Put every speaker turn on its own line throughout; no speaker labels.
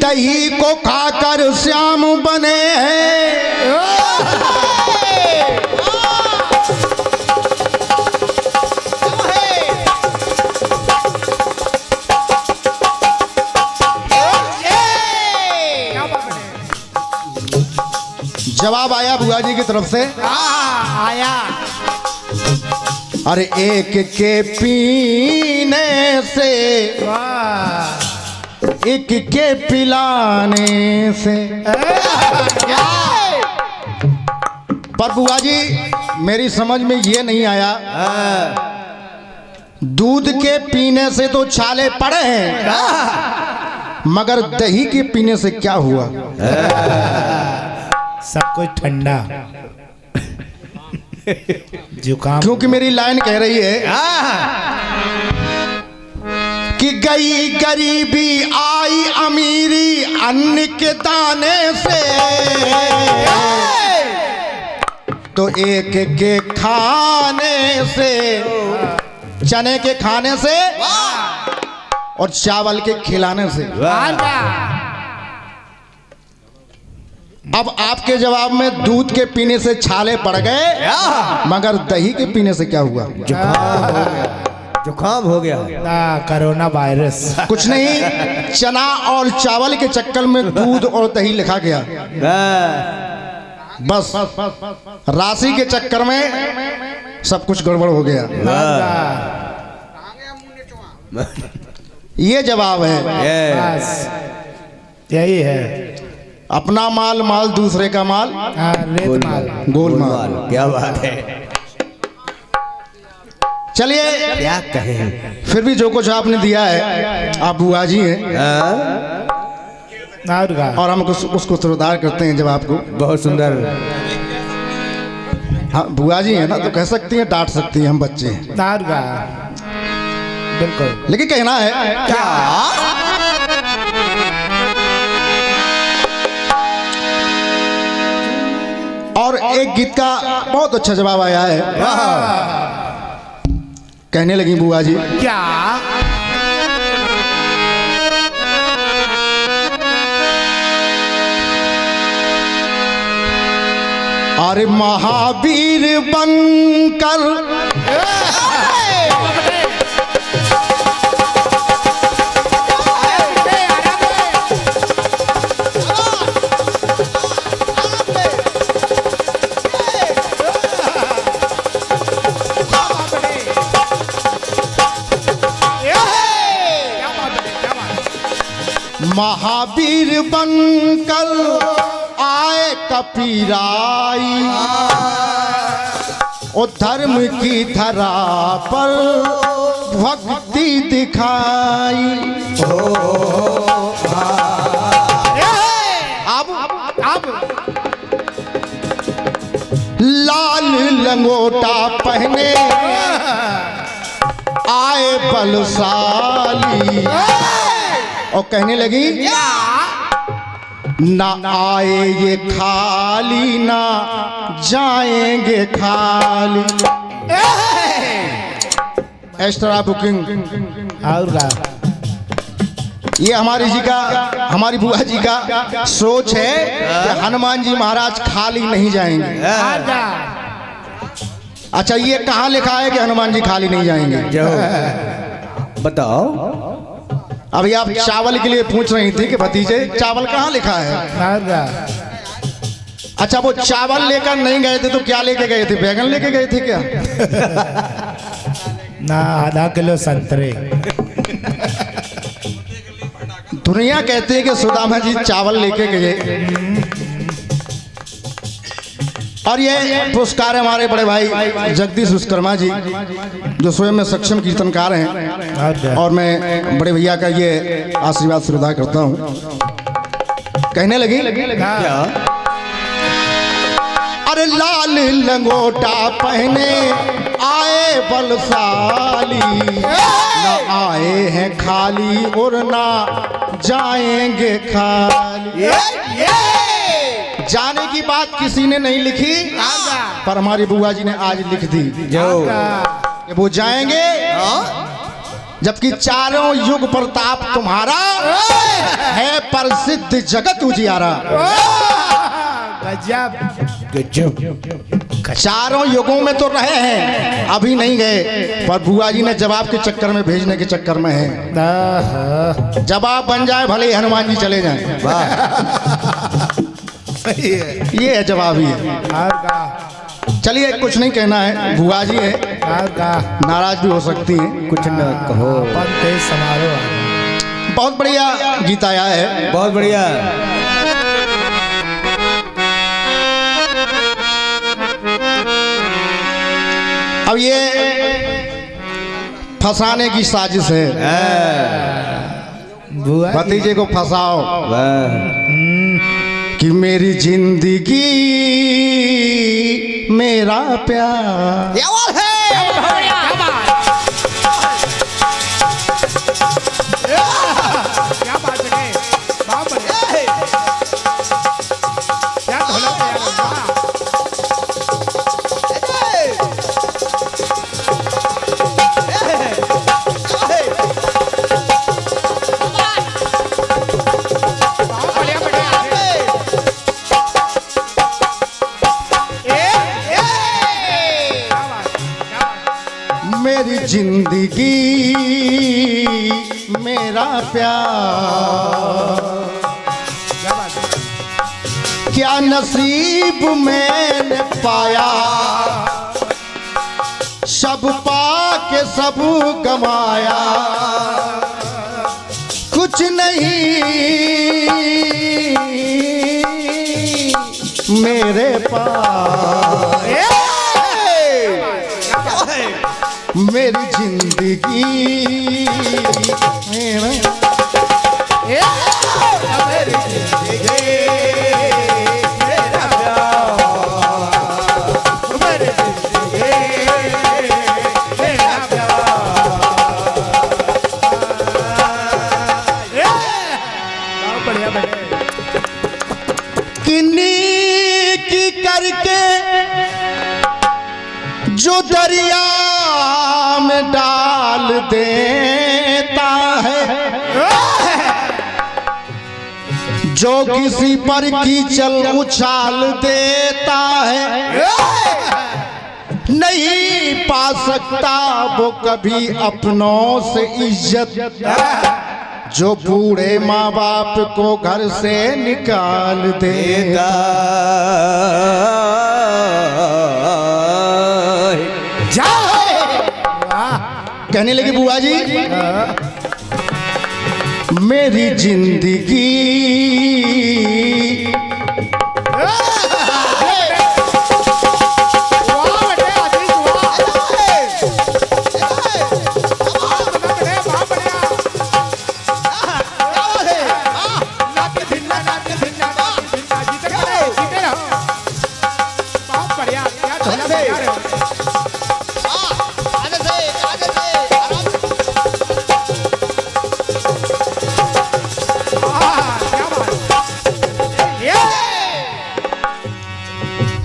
दही को खाकर श्याम बने हैं। जवाब आया बुआ जी की तरफ से।
आया।
अरे एक के पीने से, एक के पिलाने से। पर बुआ जी मेरी समझ में ये नहीं आया, दूध के पीने से तो छाले पड़े हैं, मगर दही के पीने से क्या हुआ?
सब कुछ ठंडा जुकाम।
क्योंकि मेरी लाइन कह रही है कि गई गरीबी आई अमीरी अन्न के दाने से, तो एक के खाने से, चने के खाने से और चावल के खिलाने से। अब आपके जवाब में दूध के पीने से छाले पड़ गए, मगर दही के पीने से क्या हुआ?
जुकाम हो गया।
Corona virus.
कुछ नहीं, चना और चावल के चक्कर में दूध और दही लिखा गया, बस राशि के चक्कर में सब कुछ गड़बड़ हो गया। ये जवाब है।
बस यही है।
अपना माल माल, दूसरे का माल
रेत माल,
गोल माल।
क्या बात है।
चलिए
क्या कहें,
फिर भी जो कुछ आपने दिया है, आप बुआ जी हैं और हम उसको श्रद्धा करते हैं। जब आपको
बहुत सुंदर।
हाँ बुआ जी हैं ना, तो कह सकती हैं, डांट सकती हैं, हम बच्चे हैं।
बिल्कुल।
लेकिन कहना है
क्या?
और एक गीत का बहुत अच्छा जवाब आया है। कहने लगी बुआ जी,
क्या?
अरे महावीर बनकर महावीर बनकर आए कपीराई, ओ धर्म की धरा पर भक्ति दिखाई। अब लाल लंगोटा पहने आए बलशाली, और कहने लगी ना आए ये खाली, ना जाएंगे खाली। Extra booking. ये हमारी बुआ जी का सोच है कि हनुमान जी महाराज खाली नहीं जाएंगे। अच्छा, ये कहाँ लिखा है कि हनुमान जी खाली नहीं जाएंगे?
बताओ।
अभी आप चावल के लिए पूछ रही थी कि भतीजे चावल कहाँ लिखा है? अच्छा, वो चावल लेकर नहीं गए थे तो क्या लेके गए थे? बैगन लेके गए थे क्या?
ना, आधा किलो संतरे।
दुनिया कहती है कि सुदामा जी चावल लेके गए। और ये पुरस्कार है हमारे बड़े भाई जगदीश विश्वकर्मा जी, जो स्वयं में सक्षम कीर्तनकार हैं, और मैं बड़े भैया का ये आशीर्वाद श्रद्धा करता हूँ। कहने लगी
क्या?
अरे लाल लंगोटा पहने आए बलशाली, ना आए हैं खाली और ना जाएंगे खाली। जाने की बात किसी ने नहीं लिखी, पर हमारी बुआ जी ने आज लिख दी
जो
कि वो जाएंगे जबकि चारों युग प्रताप तुम्हारा है प्रसिद्ध जगत उजियारा।
गजब
गजब।
चारों युगों में तो रहे हैं, अभी नहीं गए, पर बुआ जी ने जवाब के चक्कर में, भेजने के चक्कर में है। जवाब बन जाए भले ही हनुमान जी चले जाएं।
सही है।
ये है जवाब ही है।
और का
चलिए कुछ नहीं कहना है, बुआ जी है,
और का
नाराज भी हो सकती है।
कुछ न कहो।
पंते समारोह।
बहुत बढ़िया गीत आया है।
बहुत बढ़िया।
अब ये फंसाने की साजिश है,
बुआ
भतीजे को फंसाओ
वाह।
कि मेरी जिंदगी मेरा प्यार।
क्या बात है, बहुत बढ़िया। क्या ढोलक है यार, वाह। बहुत बढ़िया, बढ़िया। क्या बात, क्या बात।
मेरी जिंदगी मेरा प्यार,
क्या बात है।
क्या नसीब मैंने पाया, सब पाके सब गमाया, कुछ नहीं मेरे पास। मेरी जिंदगी मेरा किन्नी की करके जो दरिया में डाल देता है, जो किसी पर कीचल उछाल देता है, नहीं पा सकता वो कभी अपनों से इज्जत, जो बूढ़े माँ बाप को घर से निकाल देता। कहने लगी बुआ जी, मेरी जिंदगी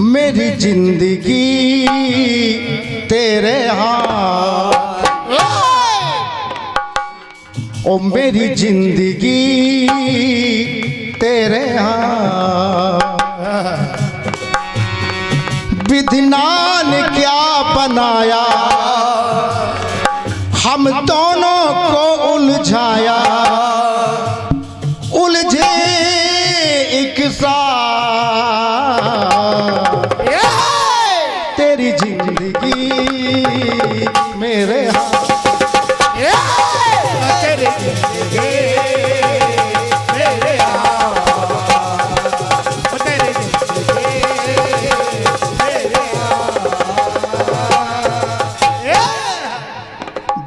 मेरी जिंदगी तेरे हाथ, ओ मेरी जिंदगी तेरे हाथ, विधिना ने क्या बनाया, हम दोनों को उलझाया, उलझे एक साथ, तेरी जिंदगी मेरे हाथ, तेरी जिंदगी मेरे हाथ, तेरी जिंदगी मेरे हाथ।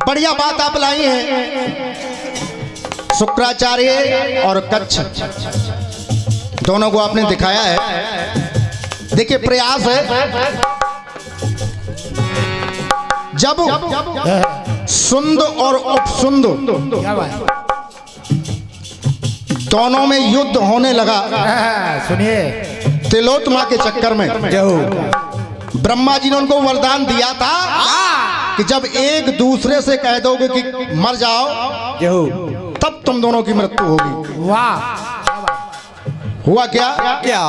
बढ़िया बात आप लाई है। शुक्राचार्य और कच्छ दोनों को आपने दिखाया है। देखिए प्रयास है, जब सुंद और उपसुंद दोनों में युद्ध होने लगा,
सुनिए,
तिलोत्तमा के चक्कर में ब्रह्मा जी ने उनको वरदान दिया था कि जब एक दूसरे से कह दोगे कि मर जाओ
जो
तब तुम दोनों की मृत्यु होगी।
वाह
हुआ क्या?
क्या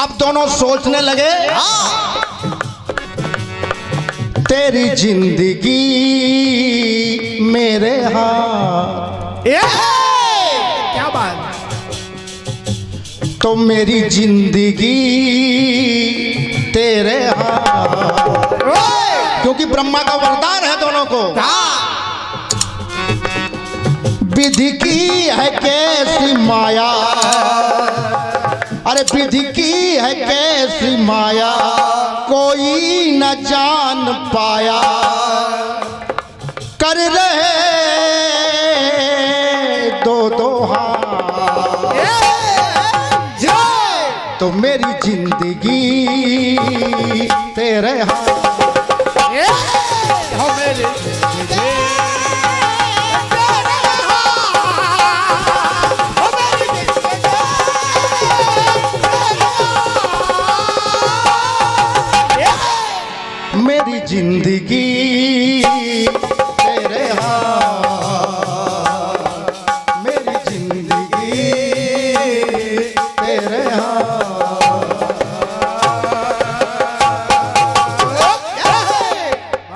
अब दोनों सोचने लगे तेरी जिंदगी मेरे हाथ,
क्या बात।
तो मेरी जिंदगी तेरे हाथ, क्योंकि ब्रह्मा का वरदान है दोनों को। विधि की है कैसी माया, अरे विधि की है कैसी माया, कोई न जान पाया, कर रहे दो दो हाथ, तो मेरी जिंदगी तेरे हाथ। मेरी जिंदगी तेरे हाथ, मेरी जिंदगी तेरे हाथ,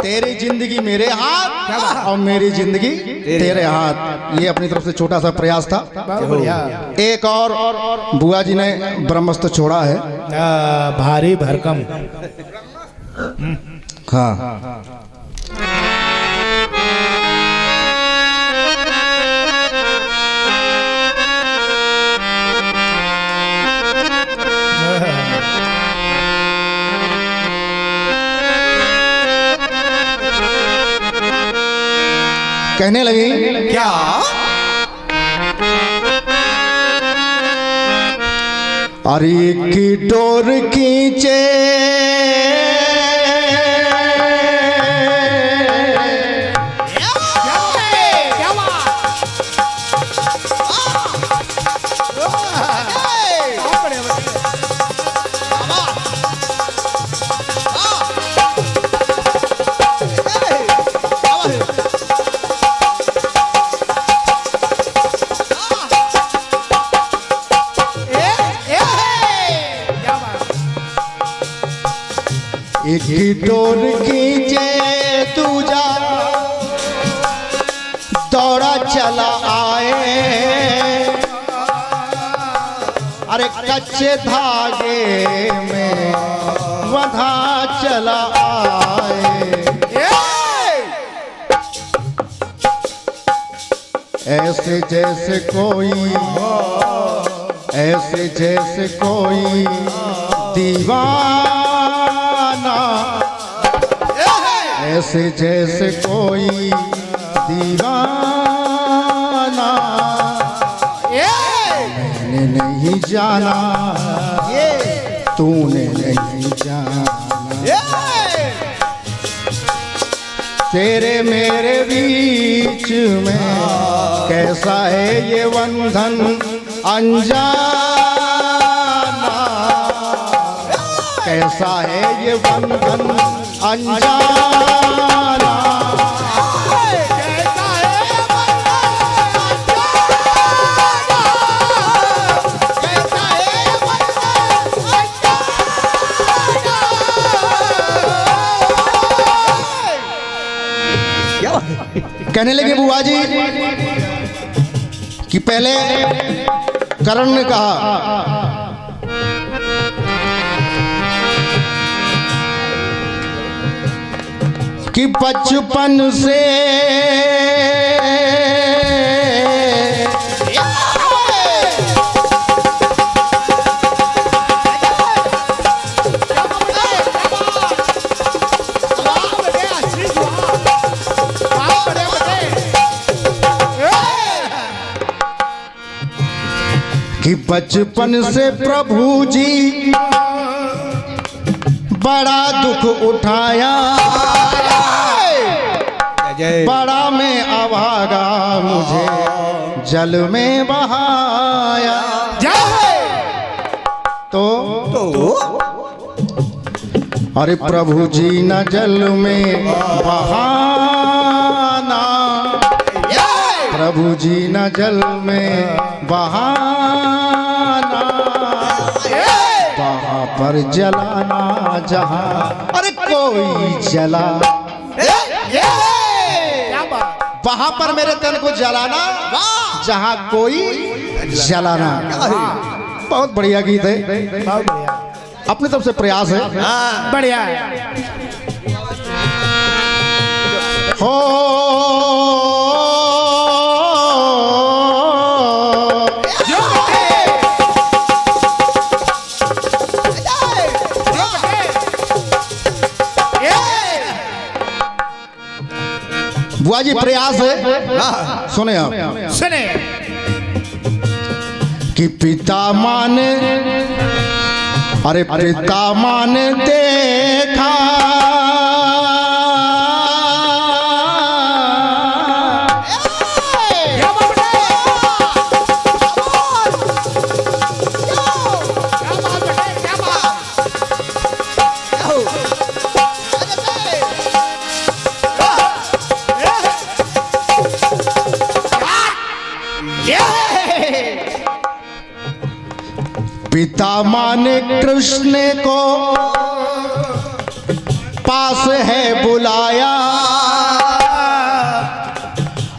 तेरी जिंदगी मेरे हाथ और मेरी जिंदगी तेरे हाथ। ये अपनी तरफ से छोटा सा प्रयास था। एक और बुआ जी ने ब्रह्मस्त्र छोड़ा है।
भारी भरकम।
हाँ कहने लगी
क्या
अरे की डोर खींचे एक ही डोर खींचे तू जा, दौड़ा चला आए, अरे कच्चे धागे में बंधा चला आए, ऐसे जैसे कोई, ऐसे जैसे कोई दीवाना, ऐसे जैसे कोई दीवाना, मैंने नहीं जाना तूने नहीं जाना, तेरे मेरे बीच में कैसा है ये बंधन अनजाना, कैसा है ये बंधन अनजाना, कहने लगे बुआ जी कि पहले करण ने कहा कि बचपन से कि बचपन से प्रभु जी बड़ा दुख उठाया, बड़ा में अभागा मुझे जल में बहाया, तो अरे प्रभु जी न जल में बहाना, प्रभु जी न जल में बहाना, वहाँ पर जलाना जहाँ अरे कोई जला, वहाँ पर मेरे तन को जलाना जहाँ कोई जलाना। बहुत बढ़िया गीत है,
बहुत बढ़िया,
अपनी तरफ से प्रयास है।
बढ़िया
हो बुआ जी प्रयास है, सुने आप
सुने।
कि पिता माने अरे पिता माने देखा पिता माने कृष्ण को पास है बुलाया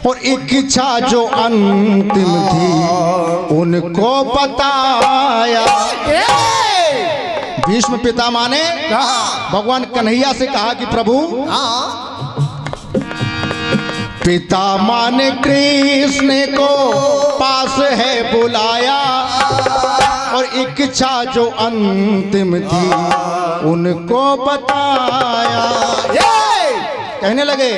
और एक इच्छा जो अंतिम थी उनको बताया। भीष्म पिता माने भगवान कन्हैया से कहा कि प्रभु पिता माने कृष्ण को पास है बुलाया और एक इच्छा जो अंतिम थी उनको बताया। कहने लगे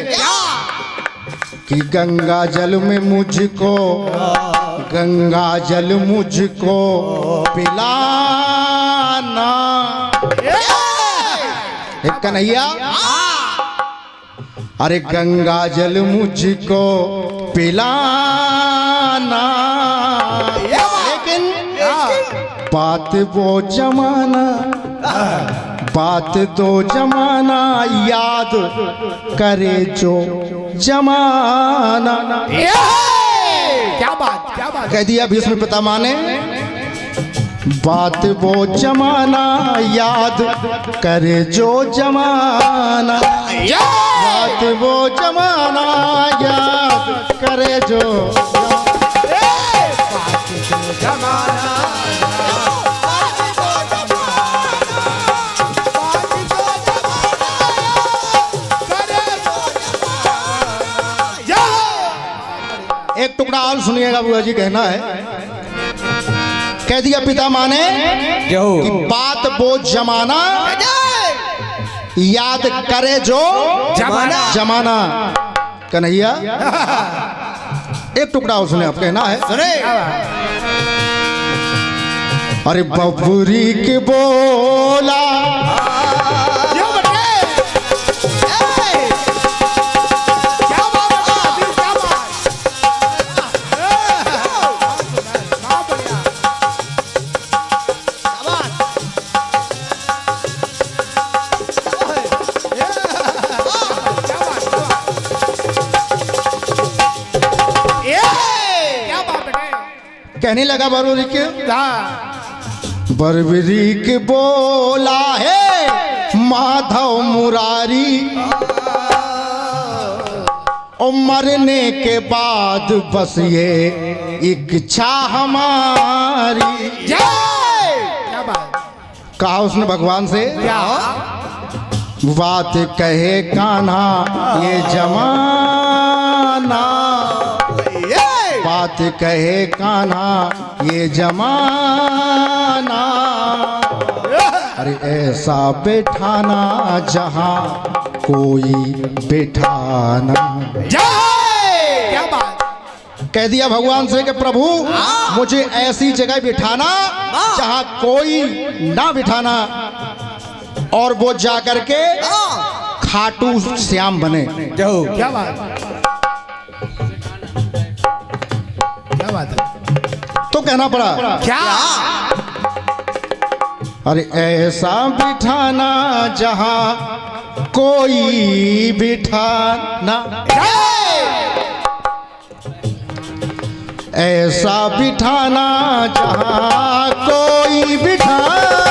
कि गंगा जल में मुझको, गंगा जल मुझको पिलाना। कन्हैया अरे गंगा जल मुझको पिलाना, लेकिन बात वो जमाना, बात तो जमाना याद करे जो जमाना।
क्या बात, क्या बात
कह दिया भीष्म पितामह ने, बात वो जमाना याद करे जो जमाना, बात वो जमाना याद करे जो
जमाना।
एक टुकड़ा और सुनिएगा बुआ जी, कहना है कह दिया पितामह ने कि बात वो जमाना याद करे जो
जमाना।
जमाना। कन्हैया एक टुकड़ा और सुने, आप कहना है अरे बबुरी के बोला कहने लगा बरबरी के बोला है माधव मुरारी, और मरने के बाद बस ये इच्छा हमारी।
क्या बात
कहा उसने भगवान से, बात कहे कान्हा ये जमाना, बात कहे कान्हा ये जमाना, अरे ऐसा बैठाना जहाँ कोई बैठाना।
क्या बात
कह दिया भगवान से कि प्रभु मुझे ऐसी जगह बिठाना जहाँ कोई ना बिठाना, और वो जाकर के खाटू श्याम बने।
क्या बात, क्या बात है।
तो कहना पड़ा
क्या
अरे ऐसा बिठाना जहां कोई बिठाना, ऐसा बिठाना जहां कोई बिठाना,